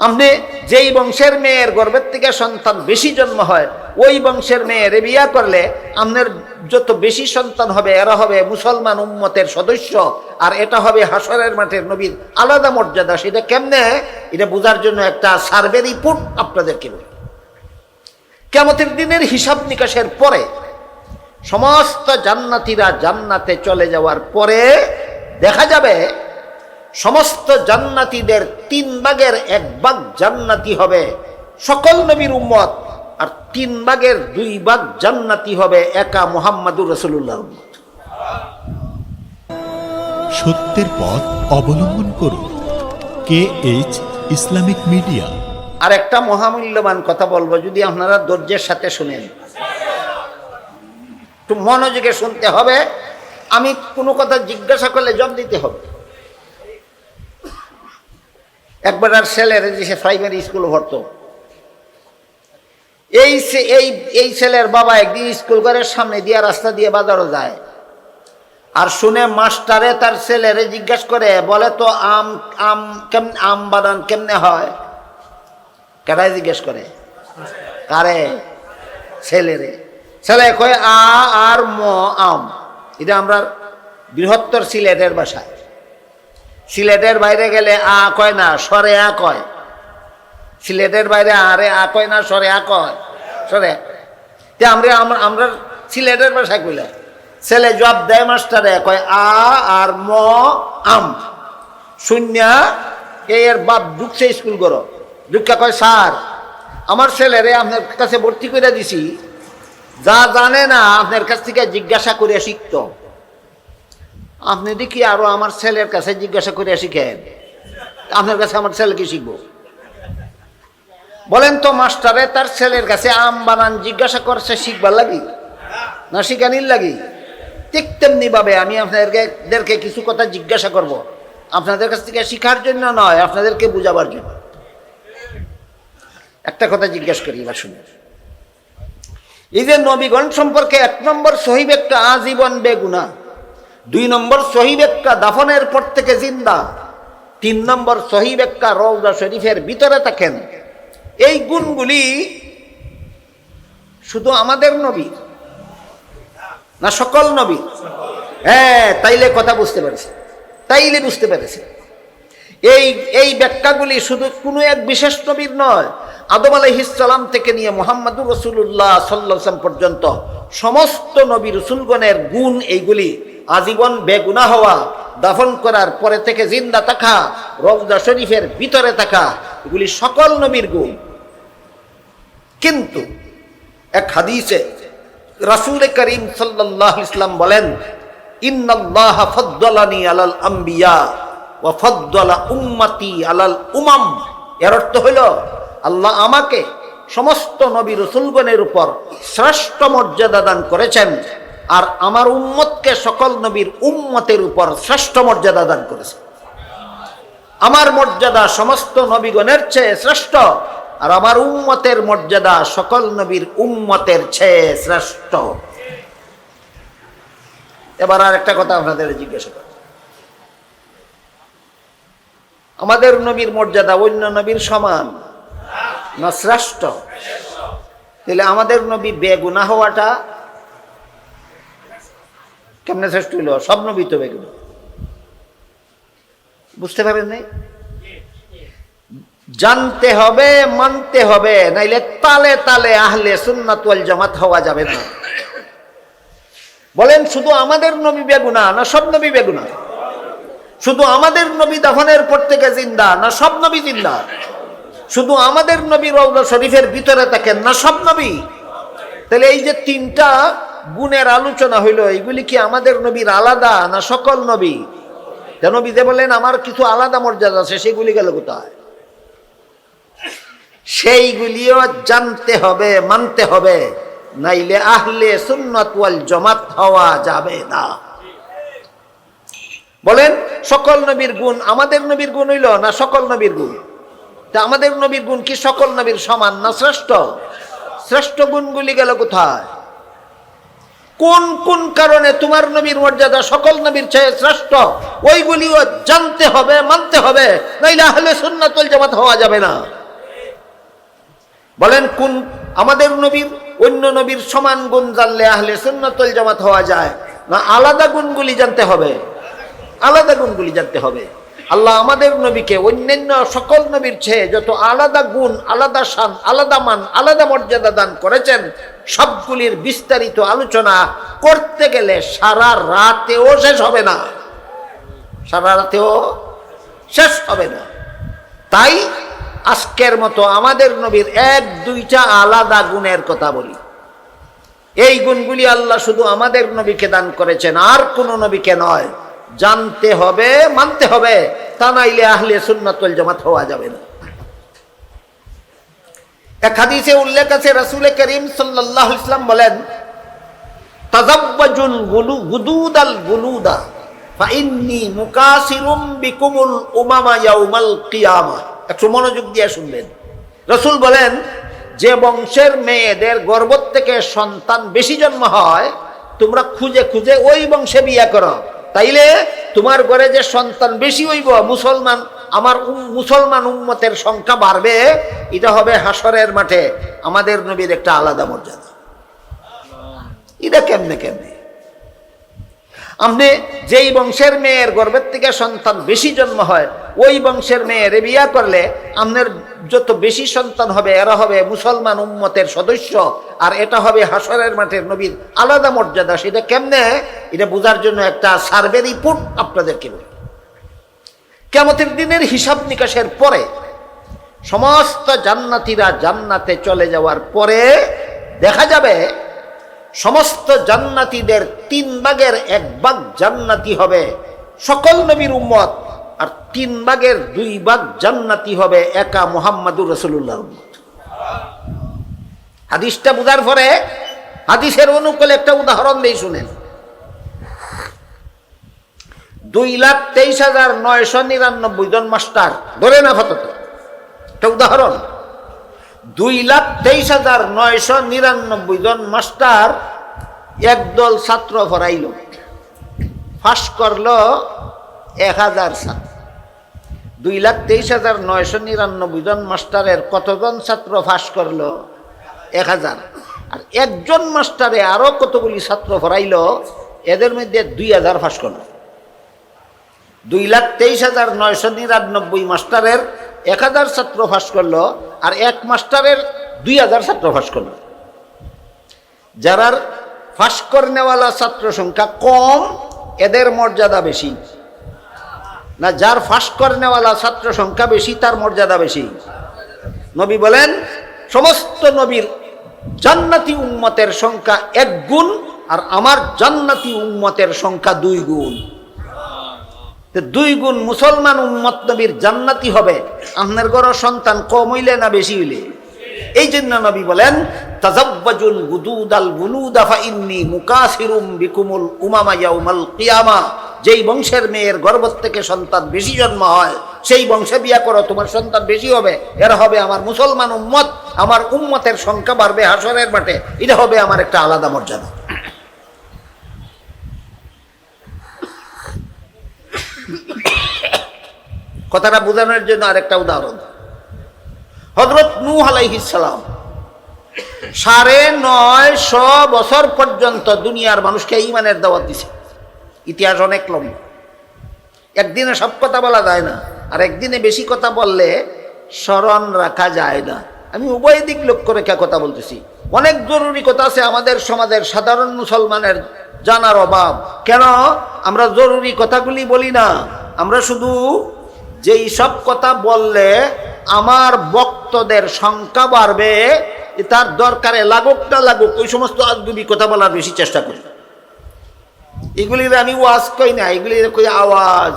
আপনি যেই বংশের মেয়ের গর্ভের থেকে সন্তান বেশি জন্ম হয়, ওই বংশের মেয়ের বিয়া করলে আপনার যত বেশি সন্তান হবে এরা হবে মুসলমান উম্মতের সদস্য, আর এটা হবে হাসরের মাঠের নবীর আলাদা মর্যাদা। সেটা কেমনে, এটা বোঝার জন্য একটা সার্ভে রিপোর্ট আপনাদেরকে বলি। কিয়ামতের দিনের হিসাব নিকাশের পরে সমস্ত জান্নাতীরা জান্নাতে চলে যাওয়ার পরে দেখা যাবে সমস্ত জান্নাতীদের 3 ভাগের 1 ভাগ জান্নাতি হবে সকল নবীর উম্মত, আর 3 ভাগের 2 ভাগ জান্নাতি হবে একা মুহাম্মাদুর রাসূলুল্লাহর উম্মত। সত্যের পথ অবলম্বন করুন। KH Islamic media. আর একটা মহামূল্যবান কথা বলবো, যদি আপনারা ধৈর্যের সাথে শুনেন, একটু মনোযোগে শুনতে হবে। আমি কোনো কথা জিজ্ঞাসা করলে জবাব দিতে হবে। একবার আর ছেলের যে সে প্রাইমারি স্কুল ভরত, এই ছেলের বাবা একদিন স্কুল ঘরের সামনে দিয়ে রাস্তা দিয়ে বাজারও যায়, আর শুনে মাস্টারে তার ছেলেরে জিজ্ঞাসা করে, বলে তো আম বানান কেমনে হয়? কেটাই জিজ্ঞেস করে? কারে? ছেলেরে। ছেলে কয় আ আর ম আম। এটা আমরা বৃহত্তর সিলেটের ভাষায়। সিলেটের বাইরে গেলে আ কয় না, সরে আ কয়। সিলেটের বাইরে আরে আ কয় না, সরে আ কয়, সরে। আমরা সিলেটের ভাষায় কইলাম। ছেলে জবাব দেয় মাস্টারে, কয় আ আর ম আম। শূন্যা এর বাপ ঢুকছে স্কুল করো, ঢুকা কয় স্যার আমার ছেলেরে আপনার কাছে ভর্তি করে দিছি, যা জানে না আপনার কাছ থেকে জিজ্ঞাসা করে শিখত। আপনি দেখি আরো আমার ছেলের কাছে জিজ্ঞাসা করে শিখেন, আপনার কাছে আমার ছেলেকে শিখবো? বলেন তো মাস্টারে তার ছেলের কাছে আম বানান জিজ্ঞাসা করছে শিখবার লাগি না শিখানির লাগি? ঠিক তেমনি ভাবে আমি আপনাদেরকে কিছু কথা জিজ্ঞাসা করব, আপনাদের কাছ থেকে শিখার জন্য নয়, আপনাদেরকে বুঝাবার জন্য। একটা কথা জিজ্ঞাসা করি, এবার শুনে। এই যে নবীগণ সম্পর্কে 1 নম্বর সহিহ একটা আজীবন বেগুনাহ, 2 নম্বর সহিহ একটা দাফনের পর থেকে জিন্দা, 3 নম্বর সহিহ একটা রওজা শরীফের ভিতরে থাকেন। এই গুণগুলি শুধু আমাদের নবী না সকল নবী? হ্যাঁ, তাইলে কথা বুঝতে পেরেছে, তাইলে বুঝতে পেরেছে। এই ব্যাখ্যাগুলি শুধু কোনো এক বিশেষ নবীর নয়, আদম আলাইহিস সালাম থেকে নিয়ে মুহাম্মদুর রাসূলুল্লাহ সাল্লাল্লাহু আলাইহি ওয়াসাল্লাম পর্যন্ত সমস্ত নবী রাসূলগণের গুণ এইগুলি। আজীবন বেগুনাহ হওয়া, দাফন করার পরে থেকে জিন্দা থাকা, রওজা শরীফের ভিতরে থাকা, এগুলি সকল নবীর গুণ। কিন্তু এক হাদিসে রাসূল করিম সাল্লাল্লাহু আলাইহি ওয়াসাল্লাম বলেন, ইন্নাল্লাহা ফাদ্দালানি আলাল আম্বিয়া ওয়া ফাদ্দালা উম্মতি আলাল উমাম। এর অর্থ হইল আল্লাহ আমাকে সমস্ত নবী রাসূলগণের উপর শ্রেষ্ঠ মর্যাদা দান করেছেন, আর আমার উম্মতকে সকল নবীর উম্মতের উপর শ্রেষ্ঠ মর্যাদা দান করেছেন। আমার মর্যাদা সমস্ত নবীগণের চেয়ে শ্রেষ্ঠ, আর আমার উম্মতের মর্যাদা সকল নবীর উম্মতের চেয়ে শ্রেষ্ঠ। এবার আর একটা কথা আপনাদের জিজ্ঞাসা করি, আমাদের নবীর মর্যাদা অন্য নবীর সমান না শ্রেষ্ঠ? তাহলে আমাদের নবী বেগুনাহ হওয়াটা কেমনে শ্রেষ্ঠ হইল? সব নবী তো বেগুনাহ, বুঝতে পারেন নাই? জানতে হবে, মানতে হবে, নাইলে তালে তালে আহলে সুন্নাত ওয়াল জামাত হওয়া যাবে না। বলেন শুধু আমাদের নবী বেগুনাহ না সব নবী বেগুনাহ? শুধু আমাদের নবী দাফনের পর থেকে জিন্দা না সব নবী জিন্দা? শুধু আমাদের নবী রওজা শরীফের ভিতরে থাকেন না সব নবী? তাহলে এই যে 3টা গুণের আলোচনা হইল, এইগুলি কি আমাদের নবীর আলাদা না সকল নবী? নবী যে বলেন আমার কিছু আলাদা মর্যাদা আছে, সেগুলি গেল কোথায়? সেইগুলিও জানতে হবে, মানতে হবে, নাইলে আহলে সুন্নাত ওয়াল জামাত হওয়া যাবে না। বলেন সকল নবীর গুণ আমাদের নবীর গুণ হইল না সকল নবীর গুণ? তা আমাদের নবীর গুণ কি সকল নবীর সমান না শ্রেষ্ঠ? শ্রেষ্ঠ গুণগুলি গেল কোথায়? কোন কোন কারণে তোমার নবীর মর্যাদা সকল নবীর চেয়ে শ্রেষ্ঠ? ওইগুলিও জানতে হবে, মানতে হবে, নাইলে আহলে সুন্নাত ওয়াল জামাত হওয়া যাবে না। বলেন কোন আমাদের নবীর অন্য নবীর সমান গুণ জানলে আহলে সুন্নাত ওয়াল জামাত হওয়া যায়, না আলাদা গুণগুলি জানতে হবে? আলাদা গুণগুলি জানতে হবে। আল্লাহ আমাদের নবীকে অন্যান্য সকল নবীর চেয়ে যত আলাদা গুণ, আলাদা শান, আলাদা মান, আলাদা মর্যাদা দান করেছেন, সবগুলির বিস্তারিত আলোচনা করতে গেলে সারা রাতেও শেষ হবে না, সারা রাতেও শেষ হবে না। তাই আজকের মতো আমাদের নবীর এক দুইটা আলাদা গুণের কথা বলি। এই গুণগুলি আল্লাহ শুধু আমাদের নবীকে দান করেছেন, আর কোনো নবীকে নয়। জানতে হবে, মানতে হবে, তা নাইলে আহলে সুন্নাত ওয়াল জামাত হওয়া যাবে না। এক হাদিসে উল্লেখ আছে, রাসূল করিম সাল্লাল্লাহু আলাইহি ওয়াসাল্লাম বলেন, তাযাওয়াজুল গুদুদাল গুলুদা ফাইন্নী মুকাসিরুম বিকুমুল উমামা ইয়াউমাল কিয়ামাহ। একটু মনোযোগ দিয়ে শুনবেন। রাসূল বলেন, যে বংশের মেয়েদের গর্ভ থেকে সন্তান বেশি জন্ম হয়, তোমরা খুঁজে খুঁজে ওই বংশে বিয়ে করো, তাইলে তোমার ঘরে যে সন্তান বেশি হইব, মুসলমান উম্মতের সংখ্যা বাড়বে। এটা হবে হাসরের মাঠে আমাদের নবীর একটা আলাদা মর্যাদা। এটা কেমনে কেমনে? আপনি যেই বংশের মেয়ের গর্ভের থেকে সন্তান বেশি জন্ম হয়, ওই বংশের মেয়ের বিয়া করলে আপনার যত বেশি সন্তান হবে, এরা হবে মুসলমান উম্মতের সদস্য, আর এটা হবে হাসরের মাঠের নবীর আলাদা মর্যাদা। সেটা কেমনে, এটা বোঝার জন্য একটা সার্ভে রিপোর্ট আপনাদেরকে বলি। কিয়ামতের দিনের হিসাব নিকাশের পরে সমস্ত জান্নাতীরা জান্নাতে চলে যাওয়ার পরে দেখা যাবে সমস্ত জান্নাতীদের 3 ভাগের 1 ভাগ জান্নাতি হবে সকল নবীর উম্মত, আর 3 ভাগের 2 ভাগ জান্নাতি হবে একা মুহাম্মাদুর রাসূলুল্লাহর উম্মত। হাদিসটা বুঝার পরে হাদিসের অনুকূলে একটা উদাহরণ দেই, শুনেন। 2,23,999 জন মাস্টার ধরে না, আপাতত একটা উদাহরণ। 2,23,999 জন মাস্টার একদল ছাত্র পড়াইল, ফাঁস করলো 1000 ছাত্র। 2,23,999 জন মাস্টারের কতজন ছাত্র ফাঁস করলো? 1000। আর একজন মাস্টারে আরো কতগুলি ছাত্র পড়াইল, এদের মধ্যে 2000 ফাঁস করলো। 2,23,999 মাস্টারের 1000 ছাত্র ফাঁস করলো, আর এক মাস্টারের 2000 ছাত্র ফাঁস করলো। যারা ফাঁস করনেওয়ালা ছাত্র সংখ্যা কম, এদের মর্যাদা বেশি, না যার ফাঁস করনেওয়ালা ছাত্র সংখ্যা বেশি তার মর্যাদা বেশি? নবী বলেন, সমস্ত নবীর জান্নাতি উম্মতের সংখ্যা 1 গুণ, আর আমার জান্নাতি উম্মতের সংখ্যা 2 গুণ। 2 গুণ মুসলমান উম্মত নবীর জান্নাতি হবে। আপনার ঘরে সন্তান কম হইলে না বেশি হইলে? এই জন্য নবী বলেন, তাযাওয়াজুল গুদুদাল গুলুদা ফাইন্নী মুকাসিরুম বিকুমুল উমামা ইয়াউমাল কিয়ামাহ। যেই বংশের মেয়ের গর্ভ থেকে সন্তান বেশি জন্ম হয়, সেই বংশে বিয়া করো, তোমার সন্তান বেশি হবে। এরা হবে আমার মুসলমান উম্মত, আমার উম্মতের সংখ্যা বাড়বে হাসরের মাঠে। এটা হবে আমার একটা আলাদা মর্যাদা। কথাটা বোঝানোর জন্য আরেকটা উদাহরণ। হযরত নূহ আলাইহিস সালাম 950 বছর পর্যন্ত দুনিয়ার মানুষকে ঈমানের দাওয়াত দিছে। ইতিহাস অনেক লম্বা, একদিনে সব কথা বলা যায় না, আর একদিনে বেশি কথা বললে স্মরণ রাখা যায় না। আমি উভয় দিক লক্ষ্য রেখে কথা বলতেছি। অনেক জরুরি কথা আছে আমাদের সমাজের সাধারণ মুসলমানের জানার অভাব। কেন আমরা জরুরি কথাগুলি বলি না? আমরা শুধু যেই সব কথা বললে আমার বক্তদের সংখ্যা বাড়বে, তার দরকারে লাগুক না লাগুক, ওই সমস্ত আজগুবি কথা বলার বেশি চেষ্টা করি। এগুলির আমি ওয়াজ কই না, এগুলির কই আওয়াজ।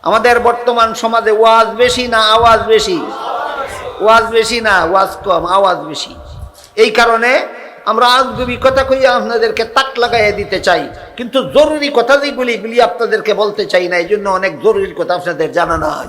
আমাদের বর্তমান সমাজে ওয়াজ বেশি না আওয়াজ বেশি? ওয়াজ বেশি না, ওয়াজ কম, আওয়াজ বেশি। এই কারণে আমরা আজগুবি কথা কইয়া আপনাদেরকে তাক লাগাইয়া দিতে চাই, কিন্তু জরুরি কথা যেগুলি আপনাদেরকে বলতে চাই না। এই জন্য অনেক জরুরি কথা আপনাদের জানা নাই।